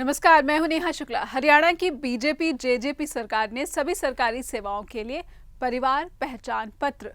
नमस्कार, मैं हूं नेहा शुक्ला। हरियाणा की बीजेपी जेजेपी सरकार ने सभी सरकारी सेवाओं के लिए परिवार पहचान पत्र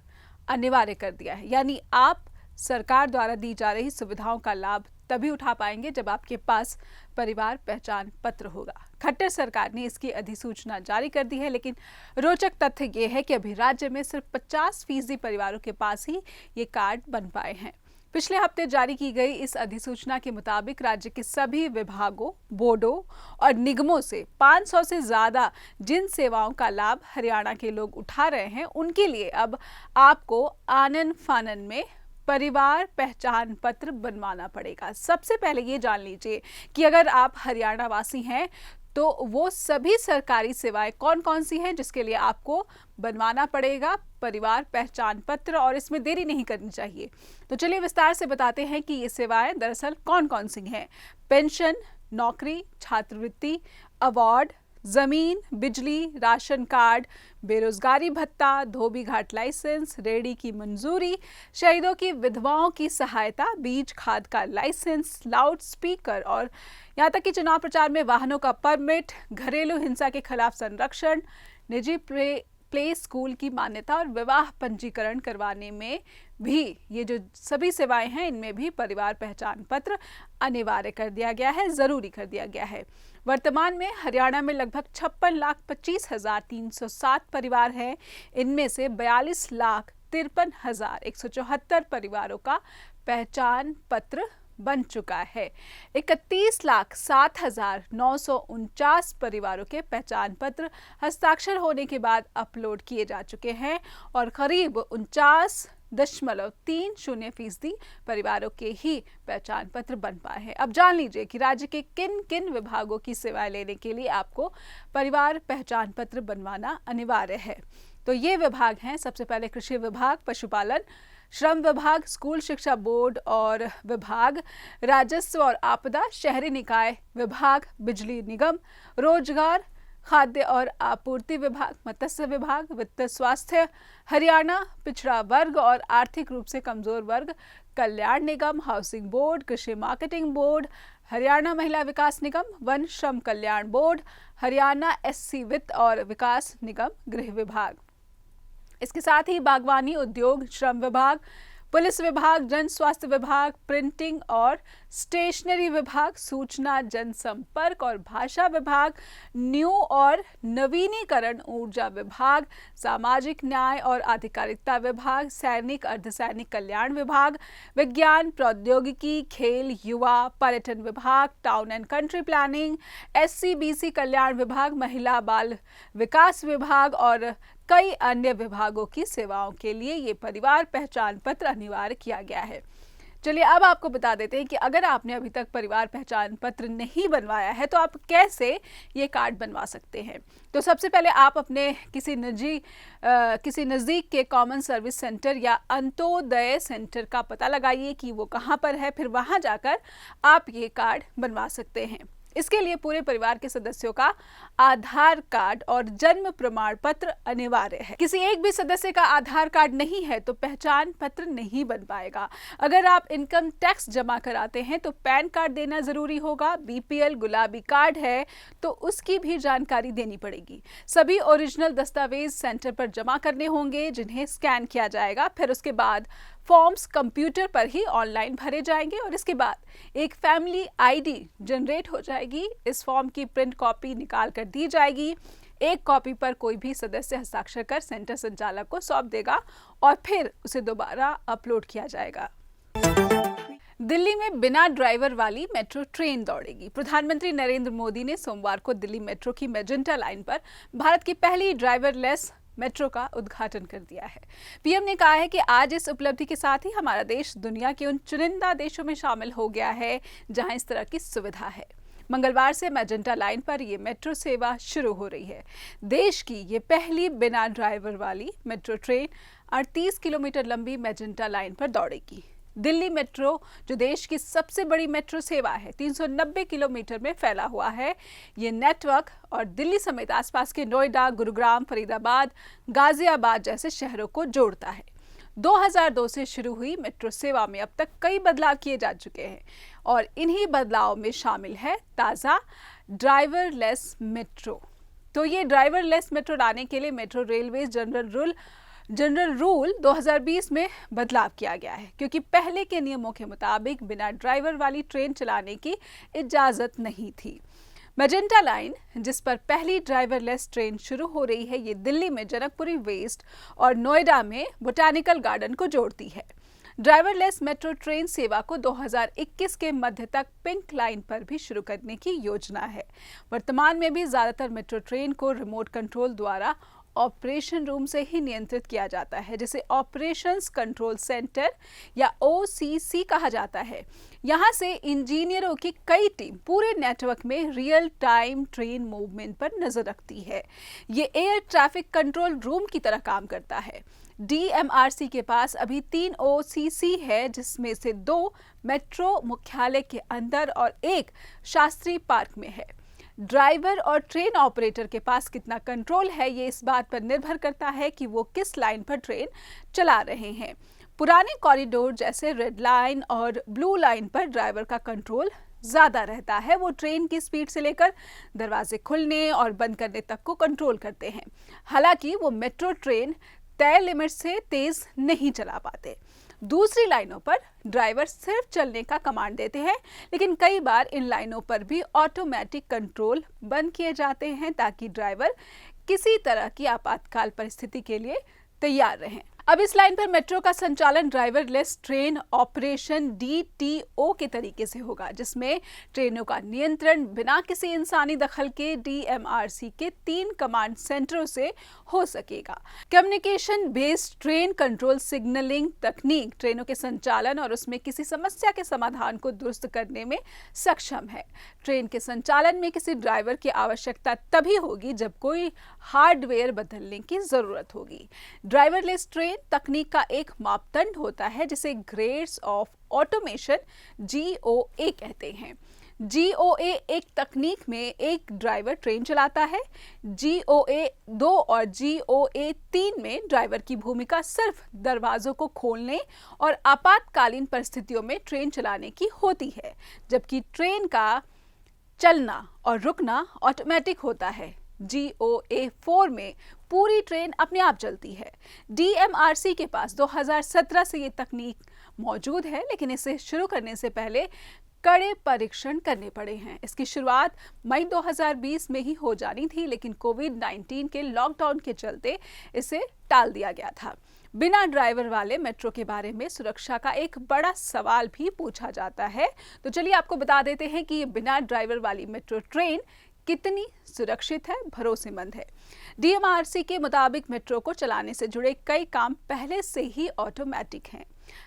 अनिवार्य कर दिया है। यानी आप सरकार द्वारा दी जा रही सुविधाओं का लाभ तभी उठा पाएंगे जब आपके पास परिवार पहचान पत्र होगा। खट्टर सरकार ने इसकी अधिसूचना जारी कर दी है, लेकिन रोचक तथ्य ये है कि अभी राज्य में सिर्फ 50% परिवारों के पास ही ये कार्ड बन पाए हैं। पिछले हफ्ते जारी की गई इस अधिसूचना के मुताबिक राज्य के सभी विभागों, बोर्डों और निगमों से 500 से ज्यादा जिन सेवाओं का लाभ हरियाणा के लोग उठा रहे हैं, उनके लिए अब आपको आनन फानन में परिवार पहचान पत्र बनवाना पड़ेगा। सबसे पहले ये जान लीजिए कि अगर आप हरियाणा वासी हैं तो वो सभी सरकारी सेवाएं कौन कौन सी हैं जिसके लिए आपको बनवाना पड़ेगा परिवार पहचान पत्र, और इसमें देरी नहीं करनी चाहिए। तो चलिए विस्तार से बताते हैं कि ये सेवाएं दरअसल कौन कौन सी हैं। पेंशन, नौकरी, छात्रवृत्ति, अवार्ड, जमीन, बिजली, राशन कार्ड, बेरोजगारी भत्ता, धोबी घाट लाइसेंस, रेहड़ी की मंजूरी, शहीदों की विधवाओं की सहायता, बीज खाद का लाइसेंस, लाउड स्पीकर और यहाँ तक कि चुनाव प्रचार में वाहनों का परमिट, घरेलू हिंसा के खिलाफ संरक्षण, निजी प्ले स्कूल की मान्यता और विवाह पंजीकरण करवाने में भी ये जो सभी सेवाएं हैं इनमें भी परिवार पहचान पत्र अनिवार्य कर दिया गया है, जरूरी कर दिया गया है। वर्तमान में हरियाणा में लगभग 56,25,307 परिवार हैं। इनमें से 42,53,174 परिवारों का पहचान पत्र बन चुका है। 31,07,949 परिवारों के पहचान पत्र हस्ताक्षर होने के बाद अपलोड किए जा चुके हैं और करीब 49.30% परिवारों के ही पहचान पत्र बन पाए हैं। अब जान लीजिए कि राज्य के किन किन विभागों की सेवाएं लेने के लिए आपको परिवार पहचान पत्र बनवाना अनिवार्य है। तो ये विभाग हैं, सबसे पहले कृषि विभाग, पशुपालन, श्रम विभाग, स्कूल शिक्षा बोर्ड और विभाग, राजस्व और आपदा, शहरी निकाय विभाग, बिजली निगम, रोजगार, खाद्य और आपूर्ति विभाग, मत्स्य विभाग, वित्त, स्वास्थ्य, हरियाणा पिछड़ा वर्ग और आर्थिक रूप से कमजोर वर्ग कल्याण निगम, हाउसिंग बोर्ड, कृषि मार्केटिंग बोर्ड, हरियाणा महिला विकास निगम, वन श्रम कल्याण बोर्ड, हरियाणा एससी वित्त और विकास निगम, गृह विभाग। इसके साथ ही बागवानी, उद्योग, श्रम विभाग, पुलिस विभाग, जन स्वास्थ्य विभाग, प्रिंटिंग और स्टेशनरी विभाग, सूचना जनसंपर्क और भाषा विभाग, न्यू और नवीनीकरण ऊर्जा विभाग, सामाजिक न्याय और आधिकारिकता विभाग, सैनिक अर्धसैनिक कल्याण विभाग, विज्ञान प्रौद्योगिकी, खेल, युवा, पर्यटन विभाग, town and country planning, SC/BC कल्याण विभाग, महिला बाल विकास विभाग और कई अन्य विभागों की सेवाओं के लिए ये परिवार पहचान पत्र अनिवार्य किया गया है। चलिए अब आपको बता देते हैं कि अगर आपने अभी तक परिवार पहचान पत्र नहीं बनवाया है तो आप कैसे ये कार्ड बनवा सकते हैं। तो सबसे पहले आप अपने किसी नज़दीक के कॉमन सर्विस सेंटर या अंत्योदय सेंटर का पता लगाइए कि वो कहाँ पर है, फिर वहाँ जाकर आप ये कार्ड बनवा सकते हैं। इसके लिए पूरे परिवार के सदस्यों का आधार कार्ड और जन्म प्रमाण पत्र अनिवार्य है। किसी एक भी सदस्य का आधार कार्ड नहीं है तो पहचान पत्र नहीं बन पाएगा। अगर आप इनकम टैक्स जमा कराते हैं तो पैन कार्ड देना जरूरी होगा। BPL गुलाबी कार्ड है तो उसकी भी जानकारी देनी पड़ेगी। सभी ओरिजिनल दस्तावेज सेंटर पर जमा करने होंगे जिन्हें स्कैन किया जाएगा। फिर उसके बाद फॉर्म्स कंप्यूटर पर ही ऑनलाइन भरे जाएंगे और इसके बाद एक फैमिली ID जनरेट हो जाएगी। इस फॉर्म की प्रिंट कॉपी निकाल कर दी जाएगी। एक कॉपी पर कोई भी सदस्य हस्ताक्षर कर सेंटर संचालक को सौंप देगा और फिर उसे दोबारा अपलोड किया जाएगा। दिल्ली में बिना ड्राइवर वाली मेट्रो ट्रेन दौड़ेगी। प्रधानमंत्री नरेंद्र मोदी ने सोमवार को दिल्ली मेट्रो की मेजेंटा लाइन पर भारत की पहली ड्राइवरलेस मेट्रो का उद्घाटन कर दिया है। PM ने कहा है कि आज इस उपलब्धि के साथ ही हमारा देश दुनिया के उन चुनिंदा देशों में शामिल हो गया है जहां इस तरह की सुविधा है। मंगलवार से मेजेंटा लाइन पर यह मेट्रो सेवा शुरू हो रही है। देश की ये पहली बिना ड्राइवर वाली मेट्रो ट्रेन 38 किलोमीटर लंबी मेजेंटा लाइन पर दौड़ेगी। दिल्ली मेट्रो जो देश की सबसे बड़ी मेट्रो सेवा है 390 किलोमीटर में फैला हुआ है। ये नेटवर्क और दिल्ली समेत आसपास के नोएडा, गुरुग्राम, फरीदाबाद, गाजियाबाद जैसे शहरों को जोड़ता है। 2002 से शुरू हुई मेट्रो सेवा में अब तक कई बदलाव किए जा चुके हैं और इन्हीं बदलाव में शामिल है ताज़ा ड्राइवरलेस मेट्रो। तो ये ड्राइवरलेस मेट्रो लाने के लिए मेट्रो रेलवेज जनरल रूल 2020 में बदलाव किया गया है, क्योंकि पहले के नियमों के मुताबिक बिना ड्राइवर वाली ट्रेन चलाने की इजाज़त नहीं थी। मैजेंटा लाइन, जिस पर पहली ड्राइवरलेस ट्रेन शुरू हो रही है, ये दिल्ली में जनकपुरी वेस्ट और नोएडा में बोटानिकल गार्डन को जोड़ती है। ड्राइवरलेस मेट्रो ट्रेन सेवा को 2021 के मध्य तक पिंक लाइन पर भी शुरू करने की योजना है। वर्तमान में भी ज़्यादातर मेट्रो ट्रेन को रिमोट कंट्रोल द्वारा ऑपरेशन रूम से ही नियंत्रित किया जाता है, जिसे ऑपरेशंस कंट्रोल सेंटर या OCC कहा जाता है। यहाँ से इंजीनियरों की कई टीम पूरे नेटवर्क में रियल टाइम ट्रेन मूवमेंट पर नजर रखती है। ये एयर ट्रैफिक कंट्रोल रूम की तरह काम करता है। DMRC के पास अभी 3 OCC है, जिसमें से 2 मेट्रो मुख्यालय के अंदर और 1 शास्त्री पार्क में है। ड्राइवर और ट्रेन ऑपरेटर के पास कितना कंट्रोल है, ये इस बात पर निर्भर करता है कि वो किस लाइन पर ट्रेन चला रहे हैं। पुराने कॉरिडोर जैसे रेड लाइन और ब्लू लाइन पर ड्राइवर का कंट्रोल ज़्यादा रहता है। वो ट्रेन की स्पीड से लेकर दरवाजे खुलने और बंद करने तक को कंट्रोल करते हैं। हालांकि वो मेट्रो ट्रेन तय लिमिट से तेज़ नहीं चला पाते। दूसरी लाइनों पर ड्राइवर सिर्फ चलने का कमांड देते हैं, लेकिन कई बार इन लाइनों पर भी ऑटोमेटिक कंट्रोल बंद किए जाते हैं ताकि ड्राइवर किसी तरह की आपातकाल परिस्थिति के लिए तैयार रहें। अब इस लाइन पर मेट्रो का संचालन ड्राइवरलेस ट्रेन ऑपरेशन DTO के तरीके से होगा, जिसमें ट्रेनों का नियंत्रण बिना किसी इंसानी दखल के DMRC के 3 कमांड सेंटरों से हो सकेगा। Communication based train control signalling तकनीक ट्रेनों के संचालन और उसमें किसी समस्या के समाधान को दुरुस्त करने में सक्षम है। ट्रेन के संचालन में किसी ड्राइवर की आवश्यकता तभी होगी जब कोई हार्डवेयर बदलने की जरूरत होगी। ड्राइवरलेस ट्रेन तकनीक का एक मापदंड होता है जिसे ग्रेड्स ऑफ ऑटोमेशन GOA कहते हैं। GOA एक तकनीक में एक ड्राइवर ट्रेन चलाता है। GOA 2 और GOA 3 में ड्राइवर की भूमिका सिर्फ दरवाजों को खोलने और आपातकालीन परिस्थितियों में ट्रेन चलाने की होती है, जबकि ट्रेन का चलना और रुकना ऑटोमेटिक होता है। GOA 4 में पूरी ट्रेन अपने आप चलती है। DMRC के पास 2017 से ये तकनीक मौजूद है, लेकिन इसे शुरू करने से पहले कड़े परीक्षण करने पड़े हैं। इसकी शुरुआत मई 2020 में ही हो जानी थी, लेकिन कोविड-19 के लॉकडाउन के चलते इसे टाल दिया गया था। बिना ड्राइवर वाले मेट्रो के बारे में सुरक्षा का एक बड़ा सवाल भी पूछा जाता है। तो चलिए आपको बता देते हैं कि ये बिना ड्राइवर वाली मेट्रो ट्रेन कितनी सुरक्षित है, भरोसेमंद है। DMRC के मुताबिक मेट्रो को चलाने से जुड़े कई काम पहले से ही ऑटोमेटिक हैं।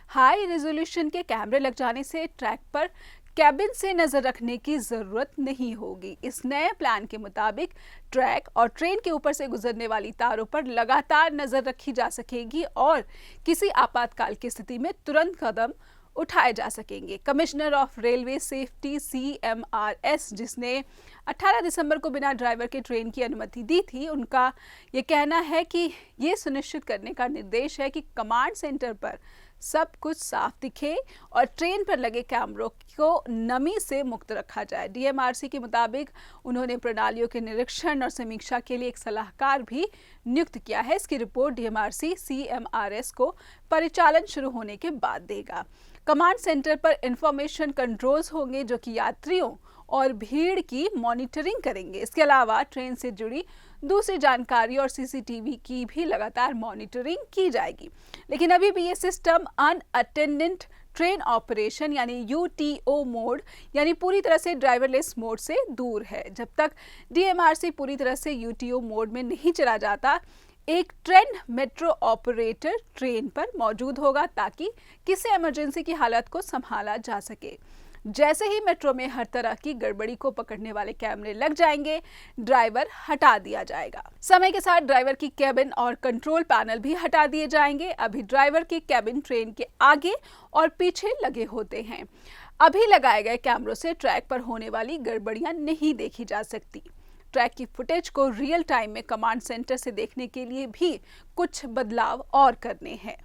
हाई रेजोल्यूशन के कैमरे लग जाने से ट्रैक पर कैबिन से नजर रखने की जरूरत नहीं होगी। इस नए प्लान के मुताबिक ट्रैक और ट्रेन के ऊपर से गुजरने वाली तारों पर लगातार नजर रखी जा सकेगी और किसी आपातकाल की स्थिति में तुरंत कदम उठाए जा सकेंगे। Commissioner of railway safety CMRS, जिसने 18 दिसंबर को बिना ड्राइवर के ट्रेन की अनुमति दी थी, उनका ये कहना है कि ये सुनिश्चित करने का निर्देश है कि कमांड सेंटर पर सब कुछ साफ दिखे और ट्रेन पर लगे कैमरों को नमी से मुक्त रखा जाए। DMRC के मुताबिक उन्होंने प्रणालियों के निरीक्षण और समीक्षा के लिए एक सलाहकार भी नियुक्त किया है। इसकी रिपोर्ट DMRC CMRS को परिचालन शुरू होने के बाद देगा। कमांड सेंटर पर इंफॉर्मेशन कंट्रोल्स होंगे जो कि यात्रियों और भीड़ की मॉनिटरिंग करेंगे। इसके अलावा ट्रेन से जुड़ी दूसरी जानकारी और CCTV की भी लगातार मॉनिटरिंग की जाएगी। लेकिन अभी भी ये सिस्टम अनअटेंडेंट ट्रेन ऑपरेशन यानी UTO मोड यानी पूरी तरह से ड्राइवरलेस मोड से दूर है। जब तक DMRC पूरी तरह से UTO मोड में नहीं चला जाता, एक ट्रेन मेट्रो ऑपरेटर ट्रेन पर मौजूद होगा ताकि किसी इमरजेंसी की हालत को संभाला जा सके। जैसे ही मेट्रो में हर तरह की गड़बड़ी को पकड़ने वाले कैमरे लग जाएंगे, ड्राइवर हटा दिया जाएगा। समय के साथ ड्राइवर की कैबिन और कंट्रोल पैनल भी हटा दिए जाएंगे। अभी ड्राइवर की कैबिन ट्रेन के आगे और पीछे लगे होते हैं। अभी लगाए गए कैमरों से ट्रैक पर होने वाली गड़बड़ियां नहीं देखी जा सकती। ट्रैक की फुटेज को रियल टाइम में कमांड सेंटर से देखने के लिए भी कुछ बदलाव और करने हैं।